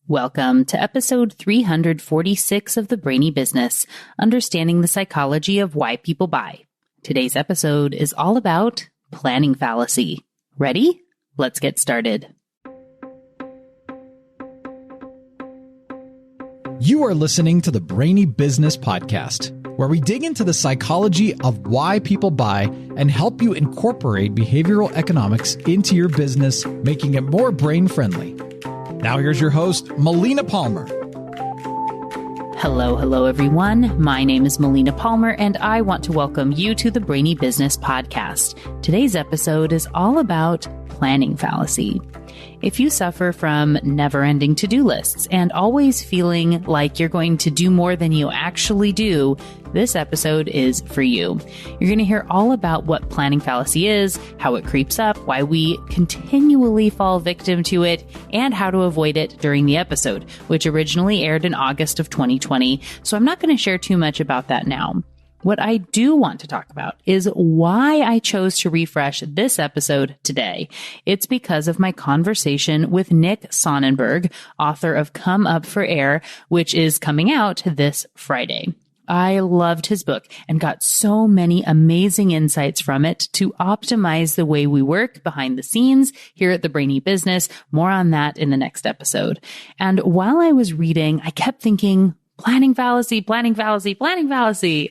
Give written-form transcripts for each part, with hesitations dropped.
Welcome to episode 346 of the Brainy Business, Understanding the Psychology of Why People Buy. Today's episode is all about planning fallacy. Ready? Let's get started. You are listening to the Brainy Business Podcast, where we dig into the psychology of why people buy and help you incorporate behavioral economics into your business, making it more brain-friendly. Now here's your host, Melina Palmer. Hello, everyone. My name is Melina Palmer, and I want to welcome you to the Brainy Business Podcast. Today's episode is all about planning fallacy. If you suffer from never-ending to-do lists and always feeling like you're going to do more than you actually do, this episode is for you. You're going to hear all about what planning fallacy is, how it creeps up, why we continually fall victim to it, and how to avoid it during the episode, which originally aired in August of 2020. So I'm not going to share too much about that now. What I do want to talk about is why I chose to refresh this episode today. It's because of my conversation with Nick Sonnenberg, author of Come Up for Air, which is coming out this Friday. I loved his book and got so many amazing insights from it to optimize the way we work behind the scenes here at the Brainy Business. More on that in the next episode. And while I was reading, I kept thinking, planning fallacy, planning fallacy, planning fallacy.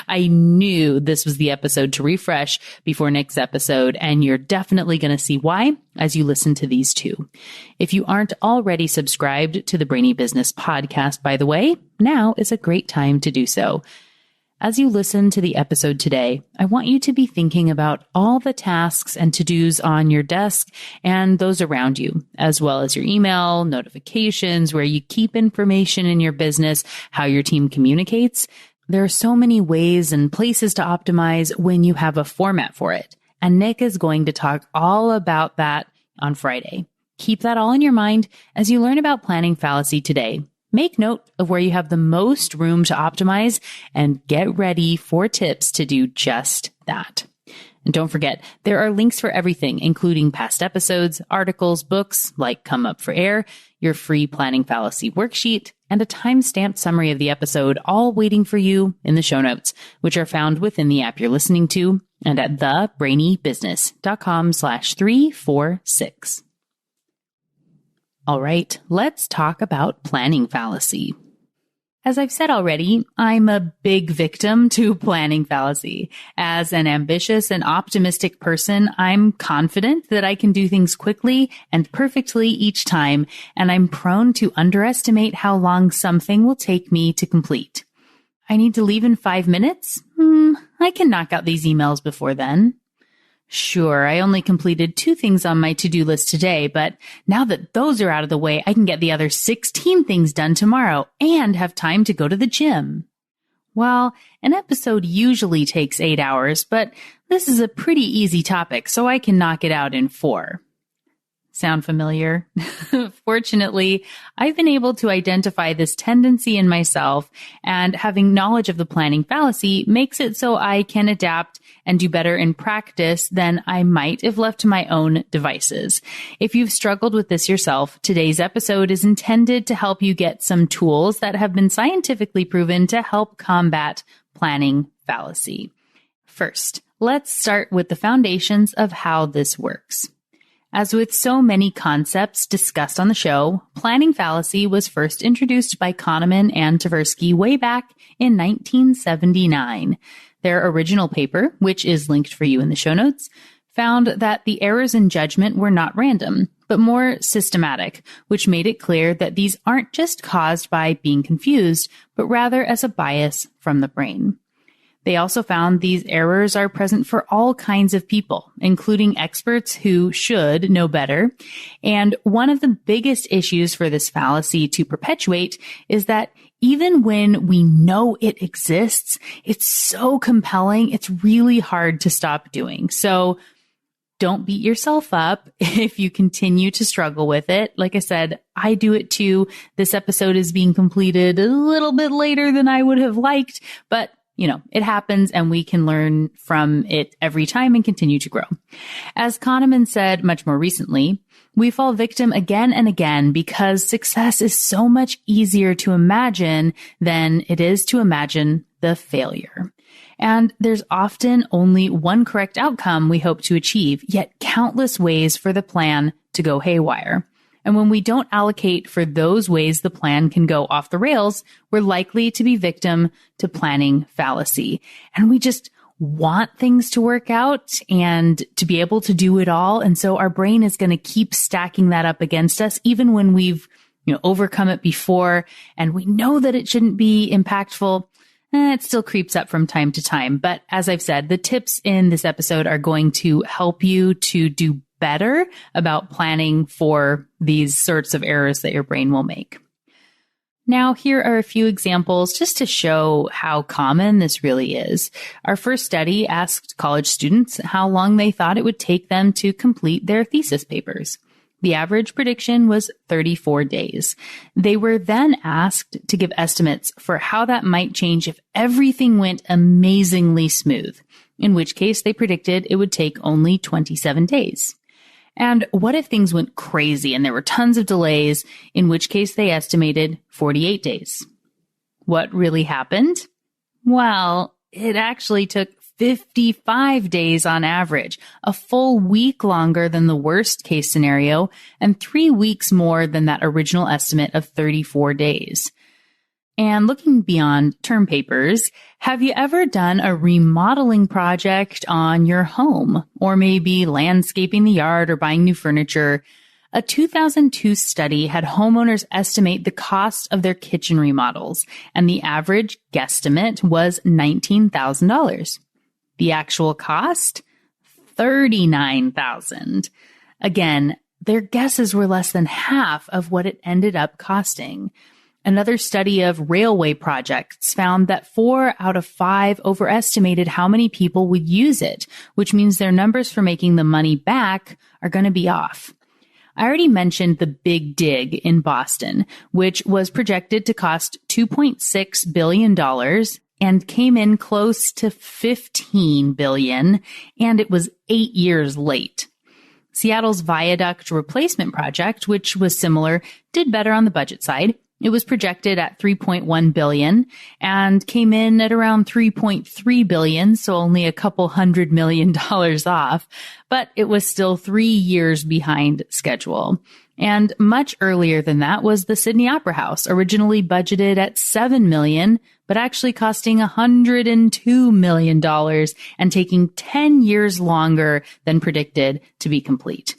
I knew this was the episode to refresh before Nick's episode, and you're definitely going to see why as you listen to these two. If you aren't already subscribed to the Brainy Business Podcast, by the way, now is a great time to do so. As you listen to the episode today, I want you to be thinking about all the tasks and to-dos on your desk and those around you, as well as your email, notifications, where you keep information in your business, how your team communicates. There are so many ways and places to optimize when you have a format for it. And Nick is going to talk all about that on Friday. Keep that all in your mind as you learn about planning fallacy today. Make note of where you have the most room to optimize and get ready for tips to do just that. And don't forget, there are links for everything, including past episodes, articles, books like Come Up for Air, your free planning fallacy worksheet, and a time-stamped summary of the episode, all waiting for you in the show notes, which are found within the app you're listening to and at thebrainybusiness.com/346. All right, let's talk about planning fallacy. As I've said already, I'm a big victim to planning fallacy. As an ambitious and optimistic person, I'm confident that I can do things quickly and perfectly each time, and I'm prone to underestimate how long something will take me to complete. I need to leave in 5 minutes? I can knock out these emails before then. Sure, I only completed 2 things on my to-do list today, but now that those are out of the way, I can get the other 16 things done tomorrow and have time to go to the gym. Well, an episode usually takes 8 hours, but this is a pretty easy topic, so I can knock it out in 4. Sound familiar? Fortunately, I've been able to identify this tendency in myself, and having knowledge of the planning fallacy makes it so I can adapt and do better in practice than I might if left to my own devices. If you've struggled with this yourself, today's episode is intended to help you get some tools that have been scientifically proven to help combat planning fallacy. First, let's start with the foundations of how this works. As with so many concepts discussed on the show, planning fallacy was first introduced by Kahneman and Tversky way back in 1979. Their original paper, which is linked for you in the show notes, found that the errors in judgment were not random, but more systematic, which made it clear that these aren't just caused by being confused, but rather as a bias from the brain. They also found these errors are present for all kinds of people, including experts who should know better. And one of the biggest issues for this fallacy to perpetuate is that even when we know it exists, it's so compelling, it's really hard to stop doing. So don't beat yourself up if you continue to struggle with it. Like I said, I do it too. This episode is being completed a little bit later than I would have liked, but it happens and we can learn from it every time and continue to grow. As Kahneman said much more recently, We fall victim again and again because success is so much easier to imagine than it is to imagine the failure. And there's often only one correct outcome we hope to achieve, yet countless ways for the plan to go haywire. And when we don't allocate for those ways the plan can go off the rails, we're likely to be victim to planning fallacy. And we just want things to work out and to be able to do it all. And so our brain is going to keep stacking that up against us, even when we've, overcome it before and we know that it shouldn't be impactful. It still creeps up from time to time. But as I've said, the tips in this episode are going to help you to do better about planning for these sorts of errors that your brain will make. Now, here are a few examples just to show how common this really is. Our first study asked college students how long they thought it would take them to complete their thesis papers. The average prediction was 34 days. They were then asked to give estimates for how that might change if everything went amazingly smooth, in which case they predicted it would take only 27 days. And what if things went crazy and there were tons of delays, in which case they estimated 48 days? What really happened? Well, it actually took 55 days on average, a full week longer than the worst case scenario, and 3 weeks more than that original estimate of 34 days. And looking beyond term papers, have you ever done a remodeling project on your home, or maybe landscaping the yard or buying new furniture? A 2002 study had homeowners estimate the cost of their kitchen remodels, and the average guesstimate was $19,000. The actual cost? $39,000. Again, their guesses were less than half of what it ended up costing. Another study of railway projects found that 4 out of 5 overestimated how many people would use it, which means their numbers for making the money back are going to be off. I already mentioned the Big Dig in Boston, which was projected to cost $2.6 billion and came in close to $15 billion, and it was 8 years late. Seattle's viaduct replacement project, which was similar, did better on the budget side. It was projected at $3.1 billion and came in at around $3.3 billion, so only a couple $100 million off, but it was still 3 years behind schedule. And much earlier than that was the Sydney Opera House, originally budgeted at $7 million, but actually costing $102 million and taking 10 years longer than predicted to be complete.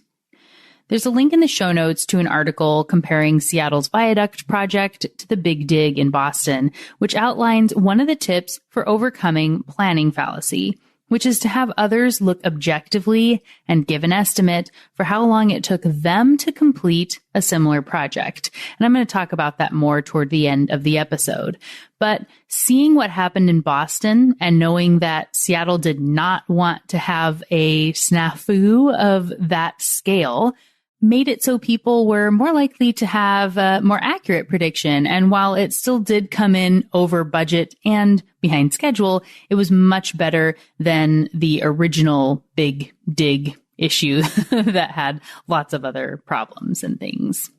There's a link in the show notes to an article comparing Seattle's viaduct project to the Big Dig in Boston, which outlines one of the tips for overcoming planning fallacy, which is to have others look objectively and give an estimate for how long it took them to complete a similar project. And I'm going to talk about that more toward the end of the episode. But seeing what happened in Boston and knowing that Seattle did not want to have a snafu of that scale made it so people were more likely to have a more accurate prediction. And while it still did come in over budget and behind schedule, it was much better than the original Big Dig issue that had lots of other problems and things.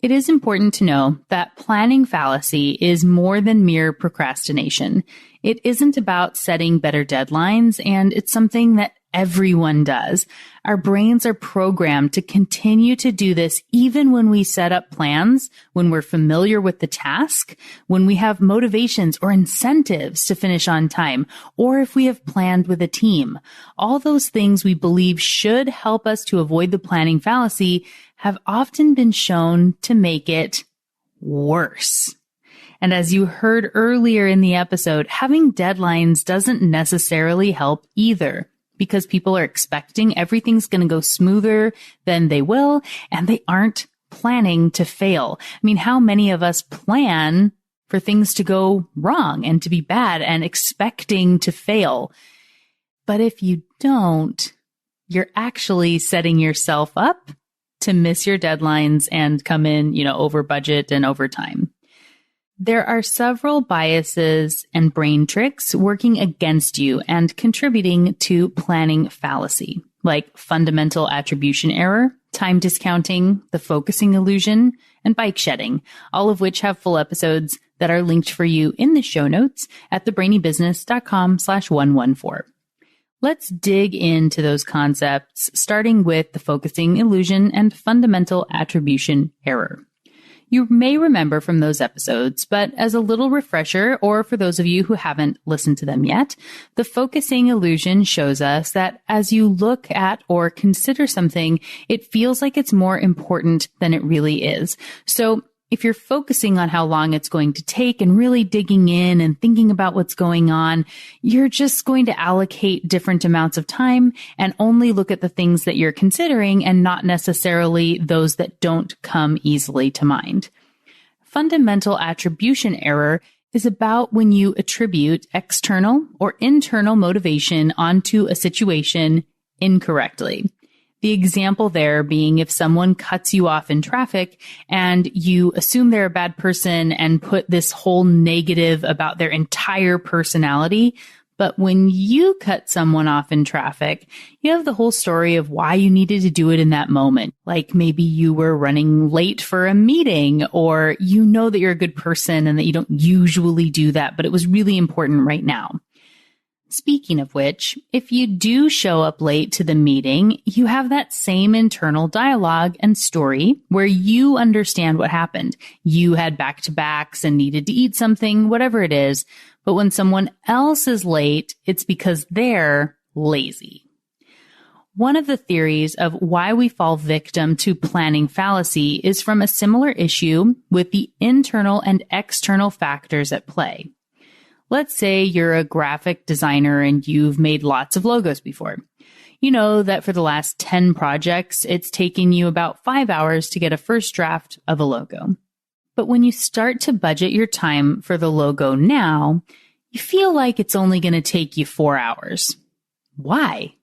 It is important to know that planning fallacy is more than mere procrastination. It isn't about setting better deadlines, and it's something that everyone does. Our brains are programmed to continue to do this even when we set up plans, when we're familiar with the task, when we have motivations or incentives to finish on time, or if we have planned with a team. All those things we believe should help us to avoid the planning fallacy have often been shown to make it worse. And as you heard earlier in the episode, having deadlines doesn't necessarily help either, because people are expecting everything's going to go smoother than they will, and they aren't planning to fail. I mean, how many of us plan for things to go wrong and to be bad and expecting to fail? But if you don't, you're actually setting yourself up to miss your deadlines and come in, over budget and over time. There are several biases and brain tricks working against you and contributing to planning fallacy, like fundamental attribution error, time discounting, the focusing illusion, and bike shedding, all of which have full episodes that are linked for you in the show notes at thebrainybusiness.com/114. Let's dig into those concepts, starting with the focusing illusion and fundamental attribution error. You may remember from those episodes, but as a little refresher, or for those of you who haven't listened to them yet, the focusing illusion shows us that as you look at or consider something, it feels like it's more important than it really is. So if you're focusing on how long it's going to take and really digging in and thinking about what's going on, you're just going to allocate different amounts of time and only look at the things that you're considering and not necessarily those that don't come easily to mind. Fundamental attribution error is about when you attribute external or internal motivation onto a situation incorrectly. The example there being if someone cuts you off in traffic and you assume they're a bad person and put this whole negative about their entire personality. But when you cut someone off in traffic, you have the whole story of why you needed to do it in that moment. Like maybe you were running late for a meeting, or you know that you're a good person and that you don't usually do that, but it was really important right now. Speaking of which, if you do show up late to the meeting, you have that same internal dialogue and story where you understand what happened. You had back-to-backs and needed to eat something, whatever it is. But when someone else is late, it's because they're lazy. One of the theories of why we fall victim to planning fallacy is from a similar issue with the internal and external factors at play. Let's say you're a graphic designer and you've made lots of logos before. You know that for the last 10 projects, it's taken you about 5 hours to get a first draft of a logo. But when you start to budget your time for the logo now, you feel like it's only going to take you 4 hours. Why?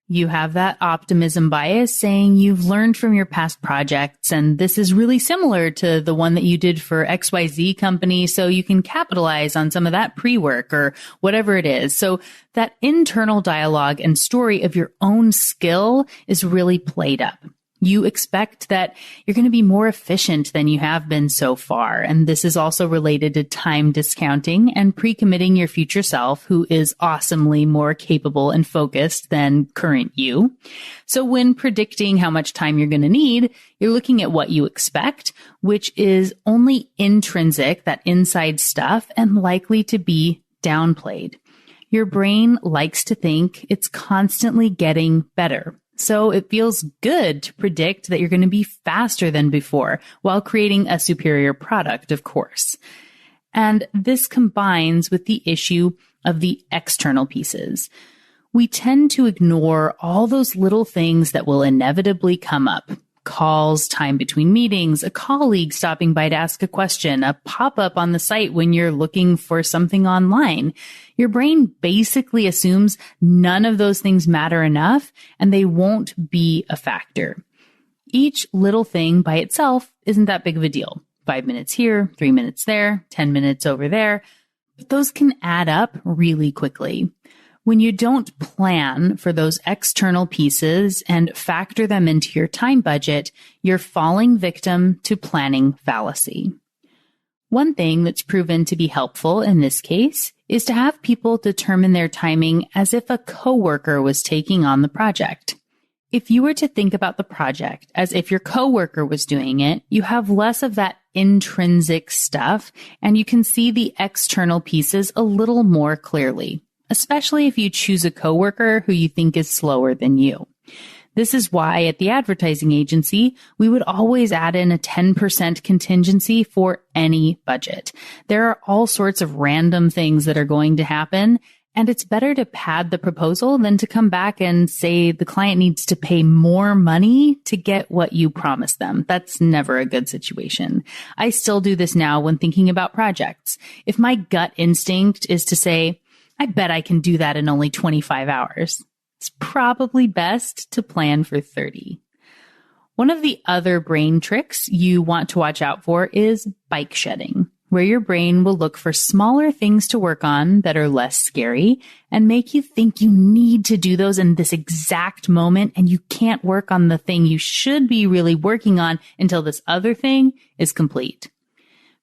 You have that optimism bias saying you've learned from your past projects, and this is really similar to the one that you did for XYZ company, so you can capitalize on some of that pre-work or whatever it is. So that internal dialogue and story of your own skill is really played up. You expect that you're going to be more efficient than you have been so far. And this is also related to time discounting and pre-committing your future self, who is awesomely more capable and focused than current you. So when predicting how much time you're going to need, you're looking at what you expect, which is only intrinsic, that inside stuff, and likely to be downplayed. Your brain likes to think it's constantly getting better. So it feels good to predict that you're going to be faster than before while creating a superior product, of course. And this combines with the issue of the external pieces. We tend to ignore all those little things that will inevitably come up. Calls, time between meetings, a colleague stopping by to ask a question, a pop-up on the site when you're looking for something online. Your brain basically assumes none of those things matter enough and they won't be a factor. Each little thing by itself isn't that big of a deal. 5 minutes here, 3 minutes there, 10 minutes over there. But those can add up really quickly. When you don't plan for those external pieces and factor them into your time budget, you're falling victim to planning fallacy. One thing that's proven to be helpful in this case is to have people determine their timing as if a coworker was taking on the project. If you were to think about the project as if your coworker was doing it, you have less of that intrinsic stuff and you can see the external pieces a little more clearly, especially if you choose a coworker who you think is slower than you. This is why at the advertising agency, we would always add in a 10% contingency for any budget. There are all sorts of random things that are going to happen, and it's better to pad the proposal than to come back and say the client needs to pay more money to get what you promised them. That's never a good situation. I still do this now when thinking about projects. If my gut instinct is to say, I bet I can do that in only 25 hours. It's probably best to plan for 30. One of the other brain tricks you want to watch out for is bike shedding, where your brain will look for smaller things to work on that are less scary and make you think you need to do those in this exact moment and you can't work on the thing you should be really working on until this other thing is complete.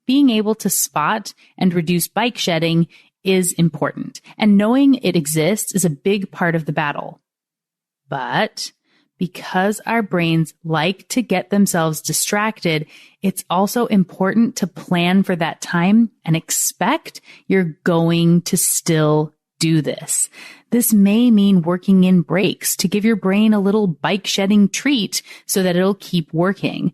Being able to spot and reduce bike shedding is important, and knowing it exists is a big part of the battle. But because our brains like to get themselves distracted, it's also important to plan for that time and expect you're going to still do this. This may mean working in breaks to give your brain a little bike shedding treat so that it'll keep working.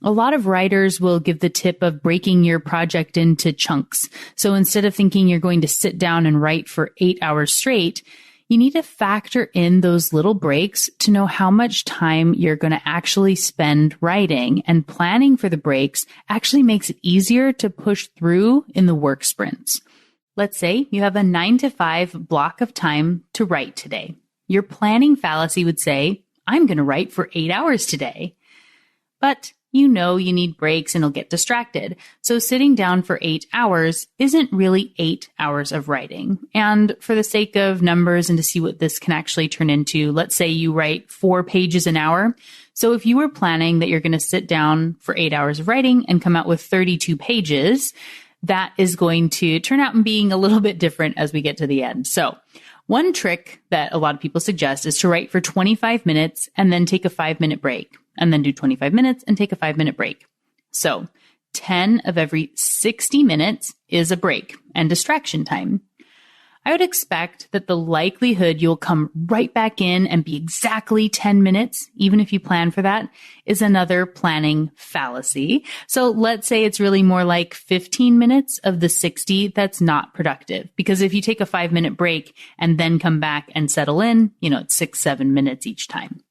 A lot of writers will give the tip of breaking your project into chunks. So instead of thinking you're going to sit down and write for 8 hours straight, you need to factor in those little breaks to know how much time you're going to actually spend writing, and planning for the breaks actually makes it easier to push through in the work sprints. Let's say you have a 9 to 5 block of time to write today. Your planning fallacy would say, I'm going to write for 8 hours today. But you know you need breaks and you'll get distracted. So sitting down for 8 hours isn't really 8 hours of writing. And for the sake of numbers and to see what this can actually turn into, let's say you write 4 pages an hour. So if you were planning that you're going to sit down for 8 hours of writing and come out with 32 pages, that is going to turn out in being a little bit different as we get to the end. So one trick that a lot of people suggest is to write for 25 minutes and then take a 5-minute break, and then do 25 minutes and take a 5-minute break. So 10 of every 60 minutes is a break and distraction time. I would expect that the likelihood you'll come right back in and be exactly 10 minutes, even if you plan for that, is another planning fallacy. So let's say it's really more like 15 minutes of the 60 that's not productive. Because if you take a 5-minute break and then come back and settle in, it's 6-7 minutes each time.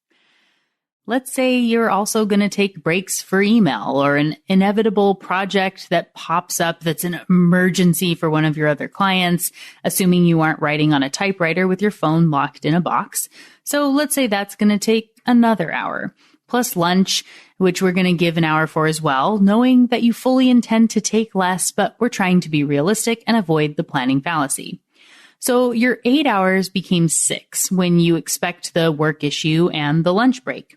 Let's say you're also going to take breaks for email or an inevitable project that pops up that's an emergency for one of your other clients, assuming you aren't writing on a typewriter with your phone locked in a box. So let's say that's going to take another hour, plus lunch, which we're going to give an hour for as well, knowing that you fully intend to take less, but we're trying to be realistic and avoid the planning fallacy. So your 8 hours became 6 when you expect the work issue and the lunch break.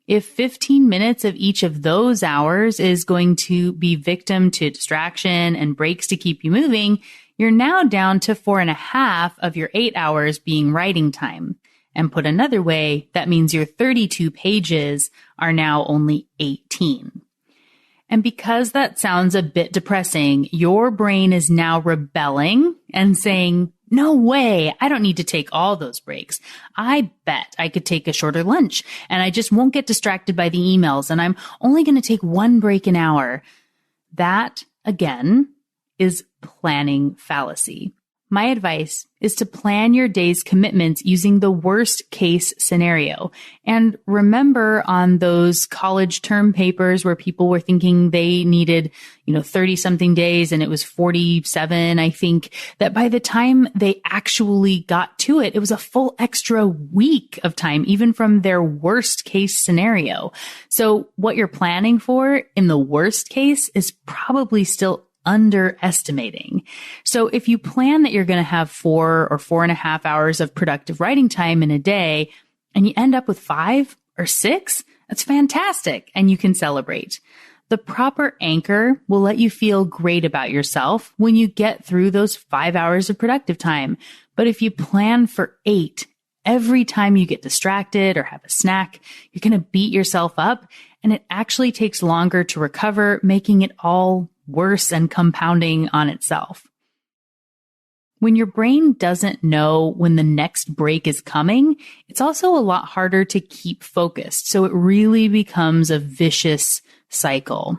If 15 minutes of each of those hours is going to be victim to distraction and breaks to keep you moving, you're now down to 4.5 of your 8 hours being writing time. And put another way, that means your 32 pages are now only 18. And because that sounds a bit depressing, your brain is now rebelling and saying, no way, I don't need to take all those breaks. I bet I could take a shorter lunch and I just won't get distracted by the emails and I'm only going to take 1 break an hour. That, again, is planning fallacy. My advice is to plan your day's commitments using the worst case scenario. And remember on those college term papers where people were thinking they needed, 30 something days and it was 47, I think, that by the time they actually got to it, it was a full extra week of time, even from their worst case scenario. So what you're planning for in the worst case is probably still underestimating. So if you plan that you're going to have 4 or 4.5 hours of productive writing time in a day, and you end up with 5 or 6, that's fantastic, and you can celebrate. The proper anchor will let you feel great about yourself when you get through those 5 hours of productive time. But if you plan for 8, every time you get distracted or have a snack, you're going to beat yourself up, and it actually takes longer to recover, making it all worse and compounding on itself. When your brain doesn't know when the next break is coming, it's also a lot harder to keep focused. So it really becomes a vicious cycle.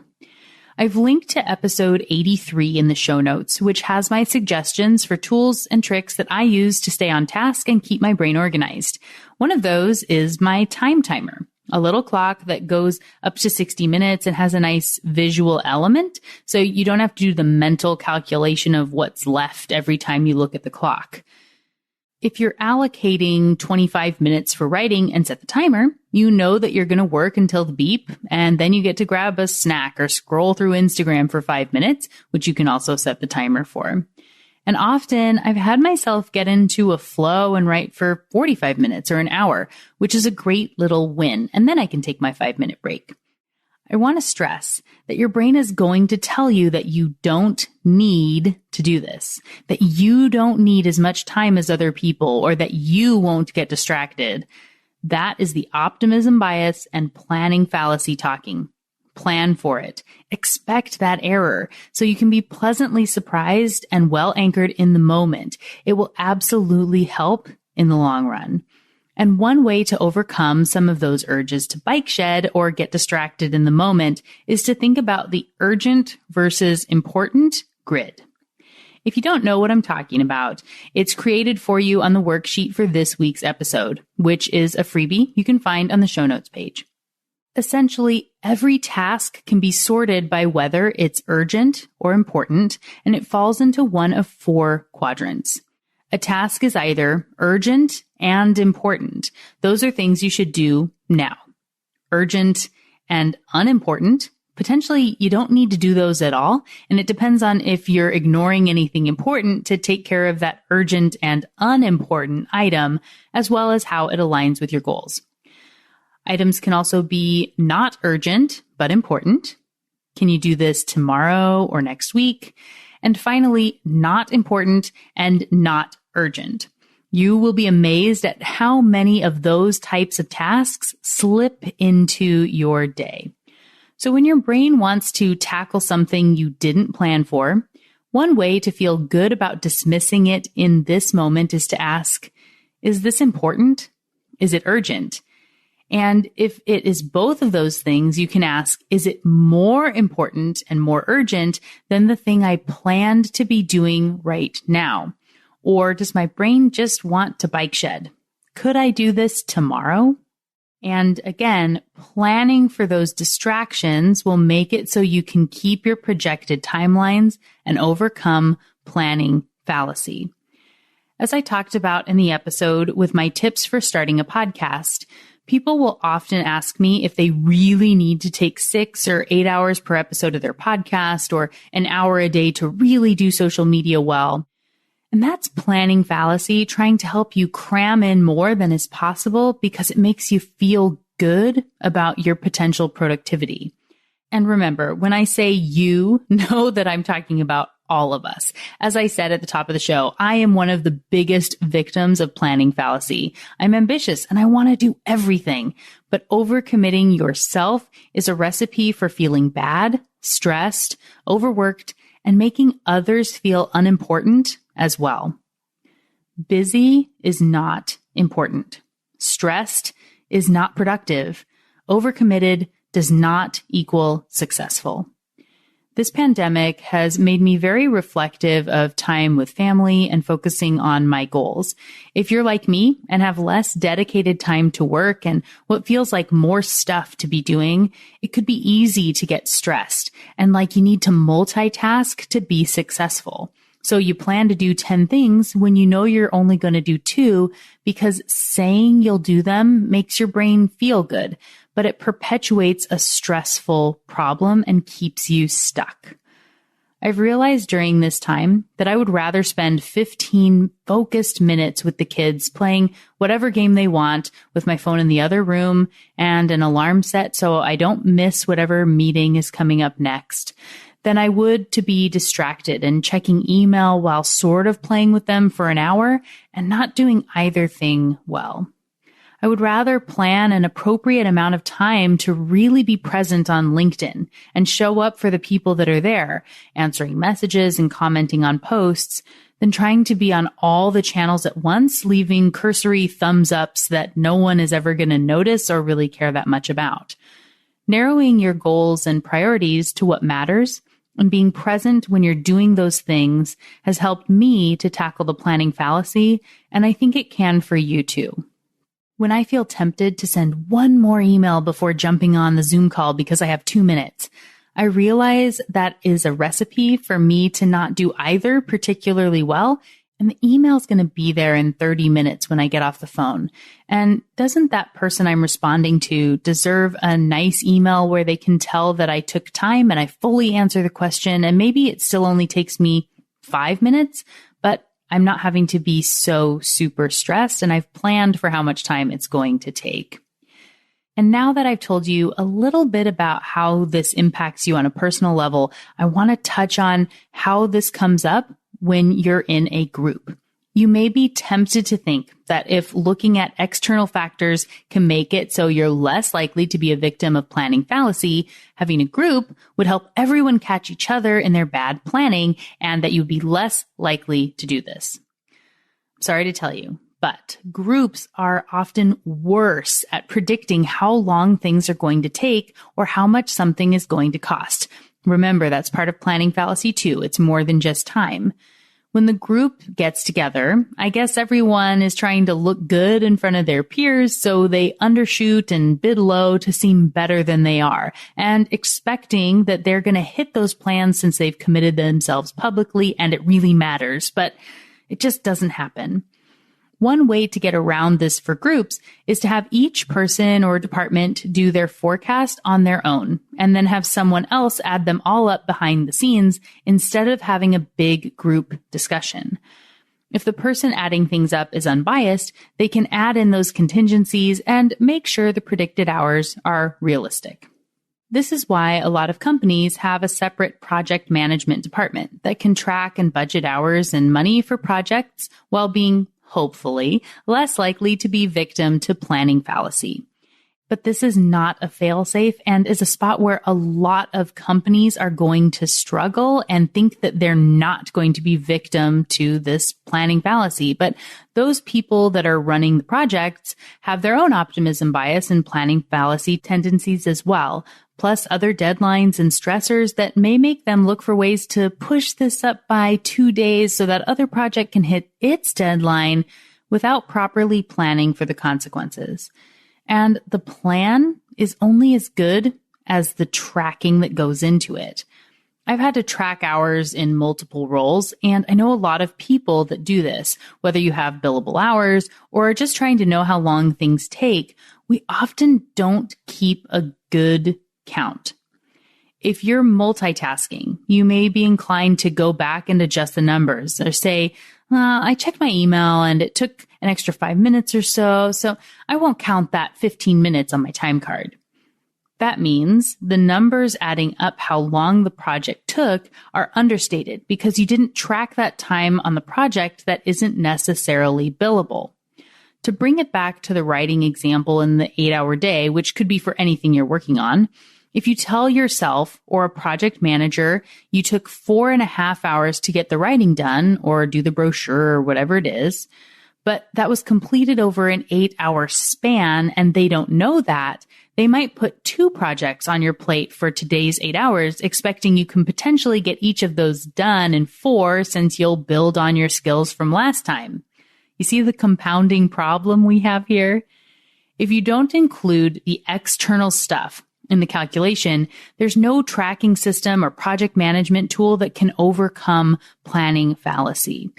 I've linked to episode 83 in the show notes, which has my suggestions for tools and tricks that I use to stay on task and keep my brain organized. One of those is my time timer. A little clock that goes up to 60 minutes and has a nice visual element. So you don't have to do the mental calculation of what's left every time you look at the clock. If you're allocating 25 minutes for writing and set the timer, you know that you're going to work until the beep, and then you get to grab a snack or scroll through Instagram for 5 minutes, which you can also set the timer for. And often I've had myself get into a flow and write for 45 minutes or an hour, which is a great little win. And then I can take my 5-minute break. I want to stress that your brain is going to tell you that you don't need to do this, that you don't need as much time as other people, or that you won't get distracted. That is the optimism bias and planning fallacy talking. Plan for it. Expect that error so you can be pleasantly surprised and well anchored in the moment. It will absolutely help in the long run. And one way to overcome some of those urges to bike shed or get distracted in the moment is to think about the urgent versus important grid. If you don't know what I'm talking about, it's created for you on the worksheet for this week's episode, which is a freebie you can find on the show notes page. Essentially, every task can be sorted by whether it's urgent or important, and it falls into one of 4 quadrants. A task is either urgent and important. Those are things you should do now. Urgent and unimportant, potentially you don't need to do those at all, and it depends on if you're ignoring anything important to take care of that urgent and unimportant item, as well as how it aligns with your goals. Items can also be not urgent, but important. Can you do this tomorrow or next week? And finally, not important and not urgent. You will be amazed at how many of those types of tasks slip into your day. So when your brain wants to tackle something you didn't plan for, one way to feel good about dismissing it in this moment is to ask, is this important? Is it urgent? And if it is both of those things, you can ask, is it more important and more urgent than the thing I planned to be doing right now? Or does my brain just want to bike shed? Could I do this tomorrow? And again, planning for those distractions will make it so you can keep your projected timelines and overcome planning fallacy. As I talked about in the episode with my tips for starting a podcast, people will often ask me if they really need to take 6 or 8 hours per episode of their podcast or an hour a day to really do social media well. And that's planning fallacy, trying to help you cram in more than is possible because it makes you feel good about your potential productivity. And remember, when I say you, know that I'm talking about all of us. As I said at the top of the show, I am one of the biggest victims of planning fallacy. I'm ambitious and I want to do everything, but overcommitting yourself is a recipe for feeling bad, stressed, overworked, and making others feel unimportant as well. Busy is not important. Stressed is not productive. Overcommitted does not equal successful. This pandemic has made me very reflective of time with family and focusing on my goals. If you're like me and have less dedicated time to work and what feels like more stuff to be doing, it could be easy to get stressed and like you need to multitask to be successful. So you plan to do 10 things when you know you're only going to do 2 because saying you'll do them makes your brain feel good, but it perpetuates a stressful problem and keeps you stuck. I've realized during this time that I would rather spend 15 focused minutes with the kids playing whatever game they want with my phone in the other room and an alarm set so I don't miss whatever meeting is coming up next than I would to be distracted and checking email while sort of playing with them for an hour and not doing either thing well. I would rather plan an appropriate amount of time to really be present on LinkedIn and show up for the people that are there, answering messages and commenting on posts, than trying to be on all the channels at once, leaving cursory thumbs ups that no one is ever going to notice or really care that much about. Narrowing your goals and priorities to what matters and being present when you're doing those things has helped me to tackle the planning fallacy, and I think it can for you too. When I feel tempted to send one more email before jumping on the Zoom call because I have 2 minutes, I realize that is a recipe for me to not do either particularly well and the email is going to be there in 30 minutes when I get off the phone. And doesn't that person I'm responding to deserve a nice email where they can tell that I took time and I fully answer the question, and maybe it still only takes me 5 minutes, but I'm not having to be so super stressed and I've planned for how much time it's going to take. And now that I've told you a little bit about how this impacts you on a personal level, I want to touch on how this comes up when you're in a group. You may be tempted to think that if looking at external factors can make it so you're less likely to be a victim of planning fallacy, having a group would help everyone catch each other in their bad planning and that you'd be less likely to do this. Sorry to tell you, but groups are often worse at predicting how long things are going to take or how much something is going to cost. Remember, that's part of planning fallacy too. It's more than just time. When the group gets together, I guess everyone is trying to look good in front of their peers, so they undershoot and bid low to seem better than they are, and expecting that they're going to hit those plans since they've committed themselves publicly and it really matters, but it just doesn't happen. One way to get around this for groups is to have each person or department do their forecast on their own and then have someone else add them all up behind the scenes instead of having a big group discussion. If the person adding things up is unbiased, they can add in those contingencies and make sure the predicted hours are realistic. This is why a lot of companies have a separate project management department that can track and budget hours and money for projects while being hopefully less likely to be victim to planning fallacy. But this is not a fail-safe and is a spot where a lot of companies are going to struggle and think that they're not going to be victim to this planning fallacy. But those people that are running the projects have their own optimism bias and planning fallacy tendencies as well, plus other deadlines and stressors that may make them look for ways to push this up by 2 days so that other project can hit its deadline without properly planning for the consequences. And the plan is only as good as the tracking that goes into it. I've had to track hours in multiple roles, and I know a lot of people that do this. Whether you have billable hours or are just trying to know how long things take, we often don't keep a good count. If you're multitasking, you may be inclined to go back and adjust the numbers or say, I checked my email and it took an extra 5 minutes or so I won't count that 15 minutes on my time card. That means the numbers adding up how long the project took are understated because you didn't track that time on the project that isn't necessarily billable. To bring it back to the writing example in the 8-hour day, which could be for anything you're working on, if you tell yourself or a project manager you took 4.5 hours to get the writing done or do the brochure or whatever it is, but that was completed over an 8-hour span and they don't know that, they might put 2 projects on your plate for today's 8 hours, expecting you can potentially get each of those done in 4 since you'll build on your skills from last time. You see the compounding problem we have here? If you don't include the external stuff in the calculation, there's no tracking system or project management tool that can overcome planning fallacy.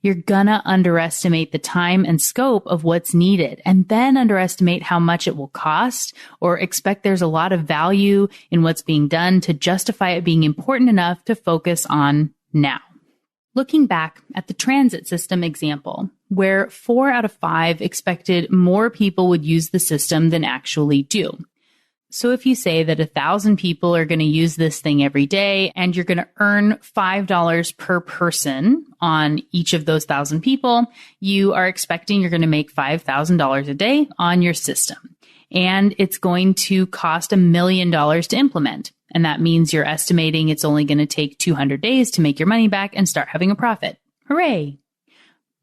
You're gonna underestimate the time and scope of what's needed and then underestimate how much it will cost or expect there's a lot of value in what's being done to justify it being important enough to focus on now. Looking back at the transit system example, where 4 out of 5 expected more people would use the system than actually do. So if you say that 1,000 people are going to use this thing every day and you're going to earn $5 per person on each of those 1,000 people, you are expecting you're going to make $5,000 a day on your system. And it's going to cost $1 million to implement. And that means you're estimating it's only going to take 200 days to make your money back and start having a profit. Hooray!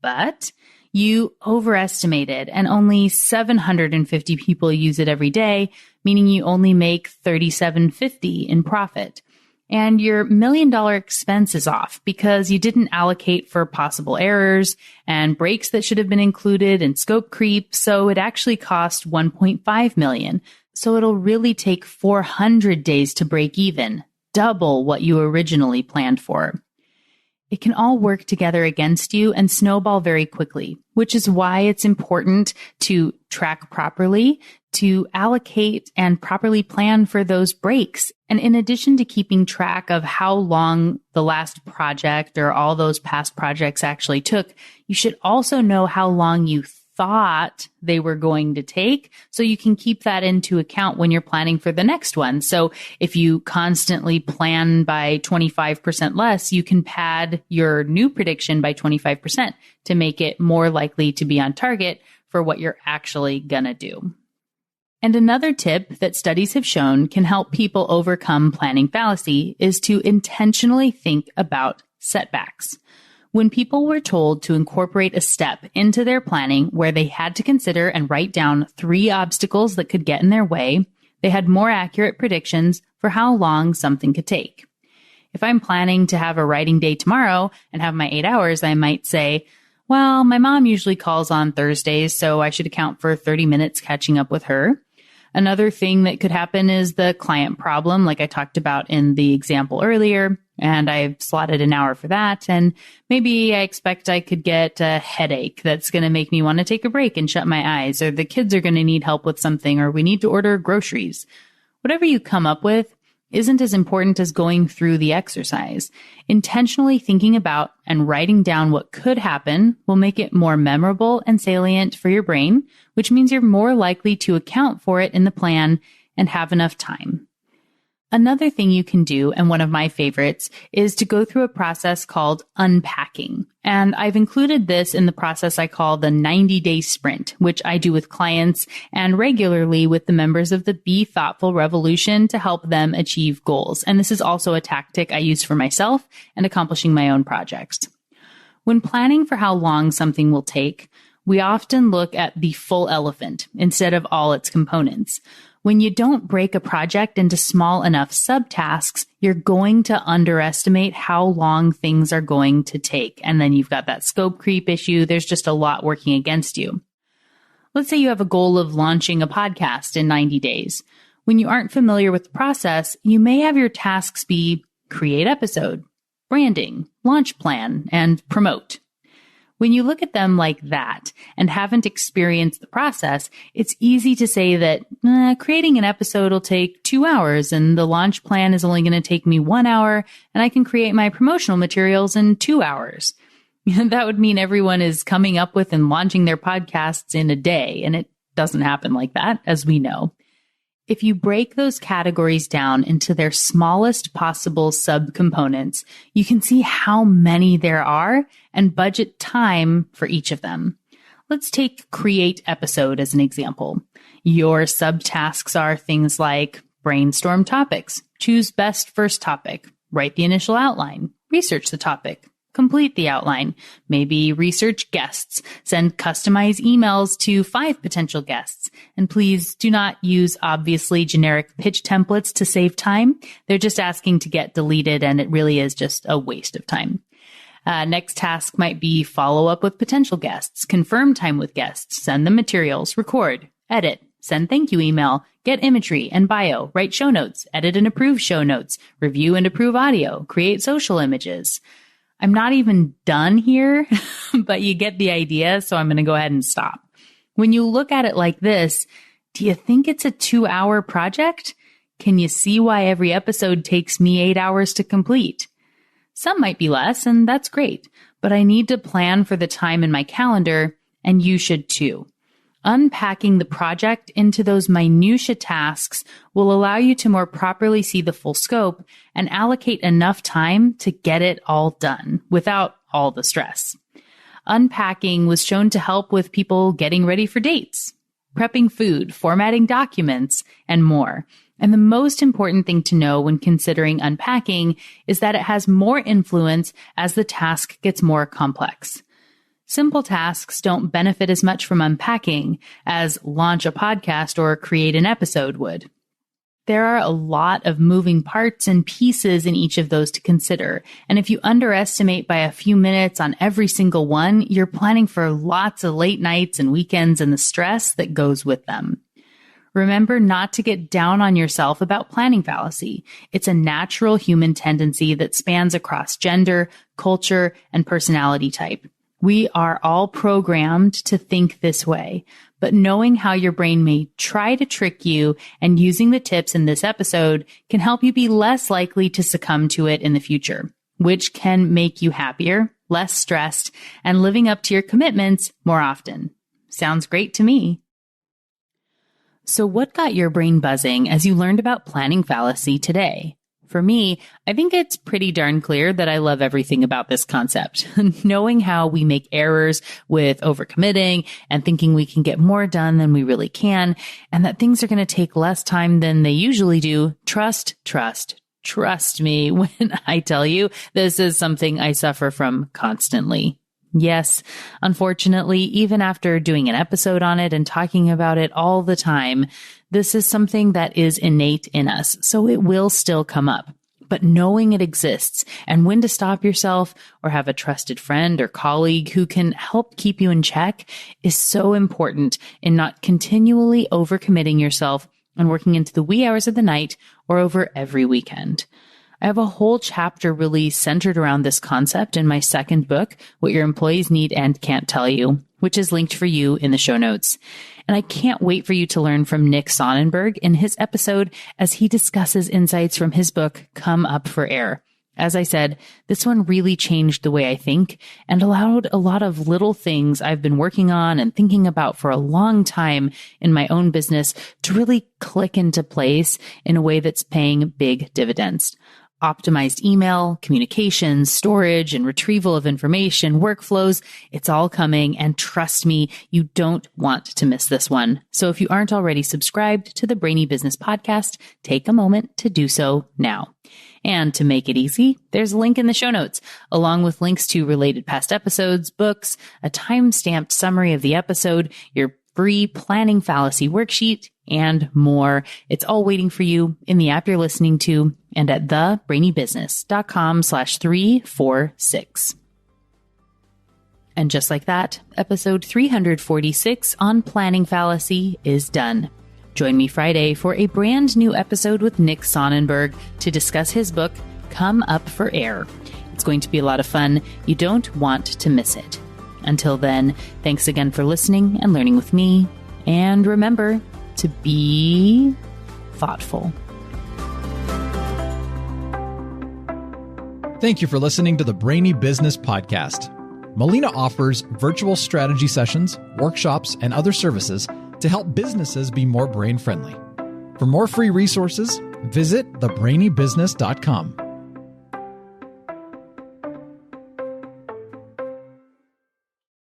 But you overestimated and only 750 people use it every day, meaning you only make $37.50 in profit. And your $1 million expense is off because you didn't allocate for possible errors and breaks that should have been included and scope creep. So it actually cost $1.5 million. So it'll really take 400 days to break even, double what you originally planned for. It can all work together against you and snowball very quickly, which is why it's important to track properly, to allocate and properly plan for those breaks. And in addition to keeping track of how long the last project or all those past projects actually took, you should also know how long you thought they were going to take, so you can keep that into account when you're planning for the next one. So if you constantly plan by 25% less, you can pad your new prediction by 25% to make it more likely to be on target for what you're actually gonna do. And another tip that studies have shown can help people overcome planning fallacy is to intentionally think about setbacks. When people were told to incorporate a step into their planning where they had to consider and write down 3 obstacles that could get in their way, they had more accurate predictions for how long something could take. If I'm planning to have a writing day tomorrow and have my 8 hours, I might say, well, my mom usually calls on Thursdays, so I should account for 30 minutes catching up with her. Another thing that could happen is the client problem, like I talked about in the example earlier, and I've slotted an hour for that. And maybe I expect I could get a headache that's going to make me want to take a break and shut my eyes, or the kids are going to need help with something, or we need to order groceries. Whatever you come up with isn't as important as going through the exercise. Intentionally thinking about and writing down what could happen will make it more memorable and salient for your brain, which means you're more likely to account for it in the plan and have enough time. Another thing you can do, and one of my favorites, is to go through a process called unpacking. And I've included this in the process I call the 90-day sprint, which I do with clients and regularly with the members of the Be Thoughtful Revolution to help them achieve goals. And this is also a tactic I use for myself and accomplishing my own projects. When planning for how long something will take, we often look at the full elephant instead of all its components. When you don't break a project into small enough subtasks, you're going to underestimate how long things are going to take. And then you've got that scope creep issue. There's just a lot working against you. Let's say you have a goal of launching a podcast in 90 days. When you aren't familiar with the process, you may have your tasks be create episode, branding, launch plan, and promote. When you look at them like that and haven't experienced the process, it's easy to say that creating an episode will take 2 hours and the launch plan is only going to take me 1 hour and I can create my promotional materials in 2 hours. That would mean everyone is coming up with and launching their podcasts in a day, and it doesn't happen like that, as we know. If you break those categories down into their smallest possible subcomponents, you can see how many there are and budget time for each of them. Let's take create episode as an example. Your subtasks are things like brainstorm topics, choose best first topic, write the initial outline, research the topic, complete the outline, maybe research guests, send customized emails to 5 potential guests. And please do not use obviously generic pitch templates to save time. They're just asking to get deleted, and it really is just a waste of time. Next task might be follow up with potential guests, confirm time with guests, send them materials, record, edit, send thank you email, get imagery and bio, write show notes, edit and approve show notes, review and approve audio, create social images. I'm not even done here, but you get the idea, so I'm going to go ahead and stop. When you look at it like this, do you think it's a 2-hour project? Can you see why every episode takes me 8 hours to complete? Some might be less, and that's great, but I need to plan for the time in my calendar, and you should too. Unpacking the project into those minutia tasks will allow you to more properly see the full scope and allocate enough time to get it all done without all the stress. Unpacking was shown to help with people getting ready for dates, prepping food, formatting documents, and more. And the most important thing to know when considering unpacking is that it has more influence as the task gets more complex. Simple tasks don't benefit as much from unpacking as launch a podcast or create an episode would. There are a lot of moving parts and pieces in each of those to consider. And if you underestimate by a few minutes on every single one, you're planning for lots of late nights and weekends and the stress that goes with them. Remember not to get down on yourself about planning fallacy. It's a natural human tendency that spans across gender, culture, and personality type. We are all programmed to think this way, but knowing how your brain may try to trick you and using the tips in this episode can help you be less likely to succumb to it in the future, which can make you happier, less stressed, and living up to your commitments more often. Sounds great to me. So what got your brain buzzing as you learned about planning fallacy today? For me, I think it's pretty darn clear that I love everything about this concept. Knowing how we make errors with overcommitting and thinking we can get more done than we really can, and that things are going to take less time than they usually do. Trust me when I tell you this is something I suffer from constantly. Yes, unfortunately, even after doing an episode on it and talking about it all the time, this is something that is innate in us, so it will still come up. But knowing it exists and when to stop yourself or have a trusted friend or colleague who can help keep you in check is so important in not continually overcommitting yourself and working into the wee hours of the night or over every weekend. I have a whole chapter really centered around this concept in my second book, What Your Employees Need and Can't Tell You, which is linked for you in the show notes. And I can't wait for you to learn from Nick Sonnenberg in his episode as he discusses insights from his book, Come Up for Air. As I said, this one really changed the way I think and allowed a lot of little things I've been working on and thinking about for a long time in my own business to really click into place in a way that's paying big dividends. Optimized email, communications, storage, and retrieval of information, workflows, it's all coming. And trust me, you don't want to miss this one. So if you aren't already subscribed to the Brainy Business podcast, take a moment to do so now. And to make it easy, there's a link in the show notes, along with links to related past episodes, books, a time-stamped summary of the episode, your free planning fallacy worksheet, and more. It's all waiting for you in the app you're listening to and at thebrainybusiness.com/346. And just like that, episode 346 on planning fallacy is done. Join me Friday for a brand new episode with Nick Sonnenberg to discuss his book, Come Up for Air. It's going to be a lot of fun. You don't want to miss it. Until then, thanks again for listening and learning with me. And remember to be thoughtful. Thank you for listening to the Brainy Business Podcast. Melina offers virtual strategy sessions, workshops, and other services to help businesses be more brain-friendly. For more free resources, visit thebrainybusiness.com.